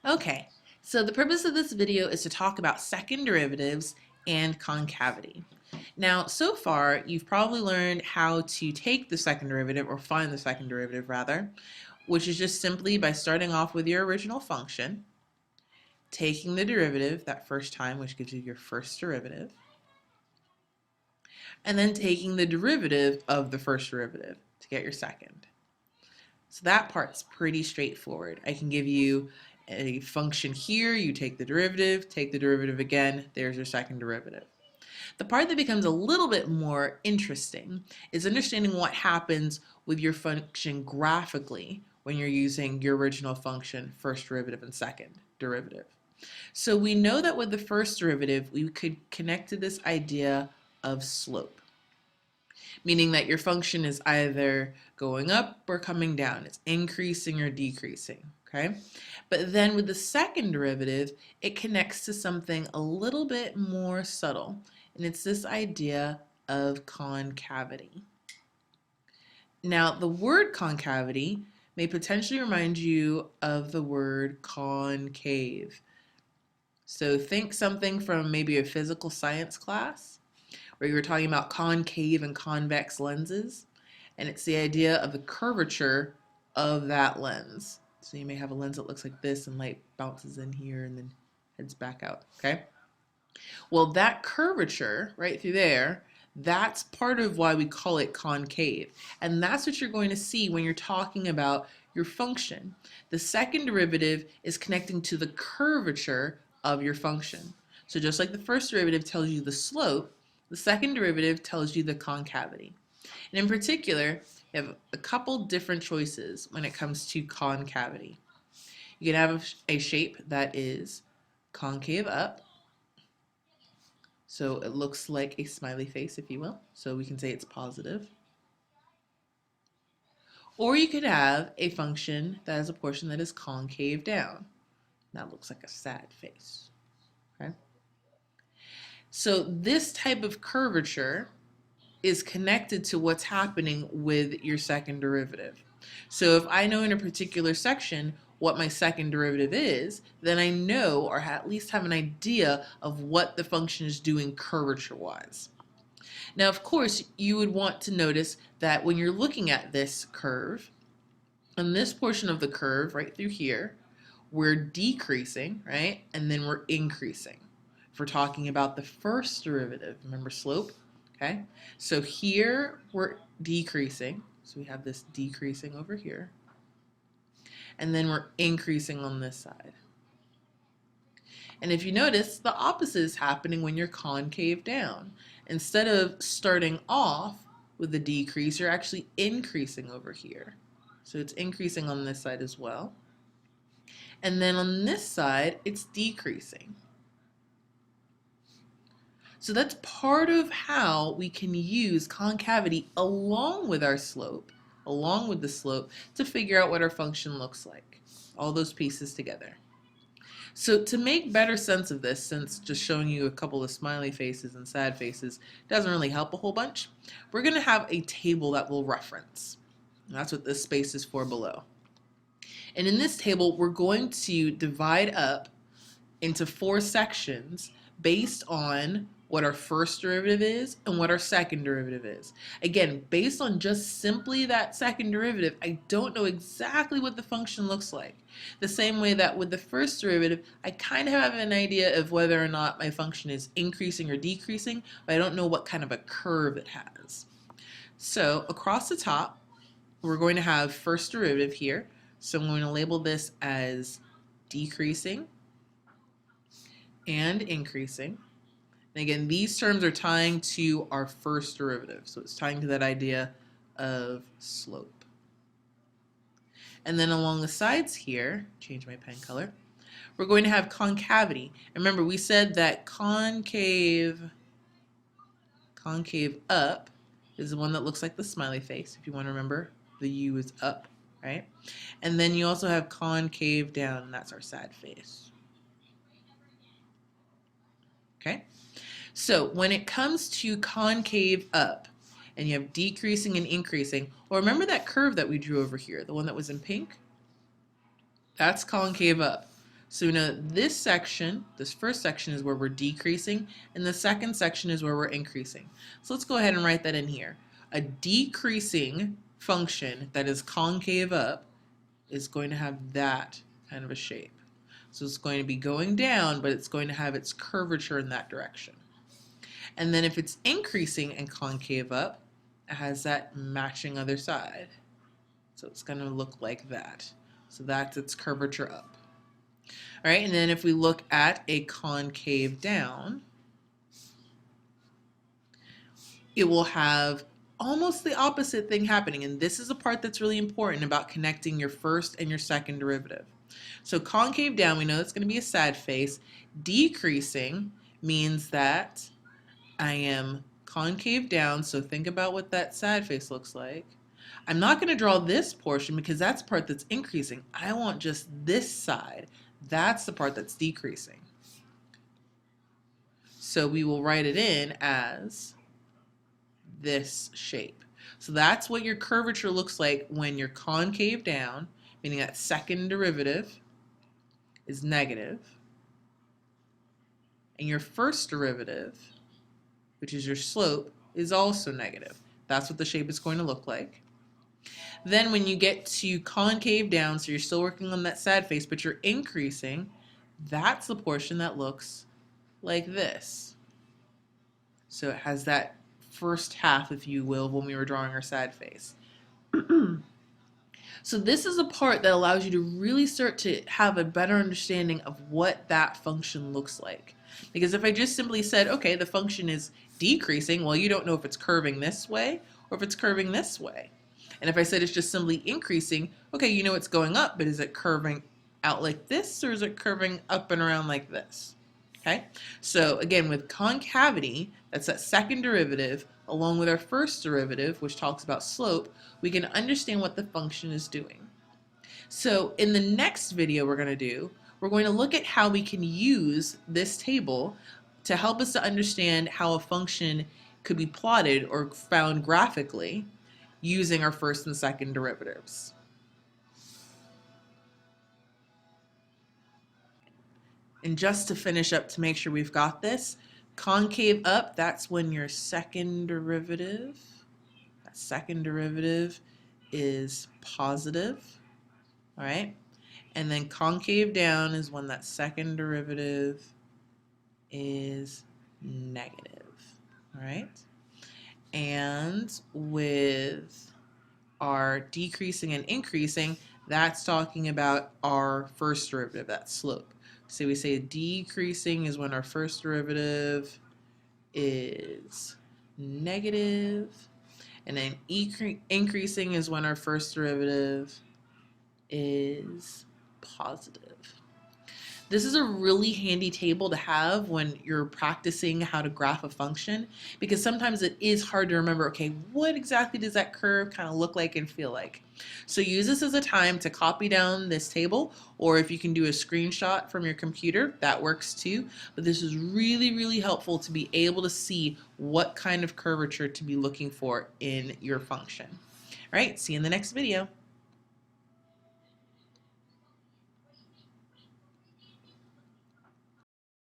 Okay, so the purpose of this video is to talk about second derivatives and concavity. Now, so far, you've probably learned how to take the second derivative, or find the second derivative rather, which is just simply by starting off with your original function, taking the derivative that first time, which gives you your first derivative, and then taking the derivative of the first derivative to get your second. So that part's pretty straightforward. I can give you a function here, you take the derivative again, there's your second derivative. The part that becomes a little bit more interesting is understanding what happens with your function graphically when you're using your original function, first derivative and second derivative. So we know that with the first derivative, we could connect to this idea of slope, meaning that your function is either going up or coming down. It's increasing or decreasing, okay? But then with the second derivative, it connects to something a little bit more subtle, and it's this idea of concavity. Now, the word concavity may potentially remind you of the word concave. So think something from maybe a physical science class, where you were talking about concave and convex lenses, and it's the idea of the curvature of that lens. So you may have a lens that looks like this, and light bounces in here and then heads back out, okay? Well, that curvature right through there, that's part of why we call it concave. And that's what you're going to see when you're talking about your function. The second derivative is connecting to the curvature of your function. So just like the first derivative tells you the slope, the second derivative tells you the concavity. And in particular, you have a couple different choices when it comes to concavity. You can have a shape that is concave up. So it looks like a smiley face, if you will. So we can say it's positive. Or you could have a function that has a portion that is concave down. That looks like a sad face. Okay? So this type of curvature is connected to what's happening with your second derivative. So if I know in a particular section what my second derivative is, then I know, or at least have an idea of what the function is doing curvature-wise. Now, of course, you would want to notice that when you're looking at this curve, on this portion of the curve right through here, we're decreasing, right? And then we're increasing. If we're talking about the first derivative, remember slope? Okay, so here we're decreasing, so we have this decreasing over here, and then we're increasing on this side. And if you notice, the opposite is happening when you're concave down. Instead of starting off with the decrease, you're actually increasing over here. So it's increasing on this side as well. And then on this side, it's decreasing. So that's part of how we can use concavity along with our slope, along with the slope, to figure out what our function looks like. All those pieces together. So to make better sense of this, since just showing you a couple of smiley faces and sad faces doesn't really help a whole bunch, we're going to have a table that we'll reference. And that's what this space is for below. And in this table, we're going to divide up into 4 sections based on what our first derivative is and what our second derivative is. Again, based on just simply that second derivative, I don't know exactly what the function looks like. The same way that with the first derivative, I kind of have an idea of whether or not my function is increasing or decreasing, but I don't know what kind of a curve it has. So across the top, we're going to have first derivative here. So I'm going to label this as decreasing and increasing. And again, these terms are tying to our first derivative. So it's tying to that idea of slope. And then along the sides here, change my pen color, we're going to have concavity. And remember, we said that concave up is the one that looks like the smiley face. If you want to remember, the U is up, right? And then you also have concave down, and that's our sad face. Okay? So when it comes to concave up, and you have decreasing and increasing, well, remember that curve that we drew over here, the one that was in pink? That's concave up. So we know that this section, this first section is where we're decreasing, and the second section is where we're increasing. So let's go ahead and write that in here. A decreasing function that is concave up is going to have that kind of a shape. So it's going to be going down, but it's going to have its curvature in that direction. And then if it's increasing and concave up, it has that matching other side. So it's going to look like that. So that's its curvature up. All right, and then if we look at a concave down, it will have almost the opposite thing happening. And this is a part that's really important about connecting your first and your second derivative. So concave down, we know it's going to be a sad face. Decreasing means that I am concave down, so think about what that sad face looks like. I'm not going to draw this portion because that's the part that's increasing. I want just this side. That's the part that's decreasing. So we will write it in as this shape. So that's what your curvature looks like when you're concave down, meaning that second derivative is negative, and your first derivative, which is your slope, is also negative. That's what the shape is going to look like. Then when you get to concave down, so you're still working on that sad face, but you're increasing, that's the portion that looks like this. So it has that first half, if you will, when we were drawing our sad face. So this is a part that allows you to really start to have a better understanding of what that function looks like. Because if I just simply said, okay, the function is decreasing, well, you don't know if it's curving this way or if it's curving this way. And if I said it's just simply increasing, okay, you know it's going up, but is it curving out like this or is it curving up and around like this? Okay, so again, with concavity, that's that second derivative, along with our first derivative, which talks about slope, we can understand what the function is doing. So in the next video we're going to look at how we can use this table to help us to understand how a function could be plotted or found graphically using our first and second derivatives. And just to finish up to make sure we've got this, concave up, that's when your second derivative, that second derivative is positive, all right? And then concave down is when that second derivative is negative, all right? And with our decreasing and increasing, that's talking about our first derivative, that slope. So we say decreasing is when our first derivative is negative, and then increasing is when our first derivative is positive. This is a really handy table to have when you're practicing how to graph a function, because sometimes it is hard to remember, okay, what exactly does that curve kind of look like and feel like? So use this as a time to copy down this table, or if you can do a screenshot from your computer, that works too. But this is really, really helpful to be able to see what kind of curvature to be looking for in your function. All right, see you in the next video.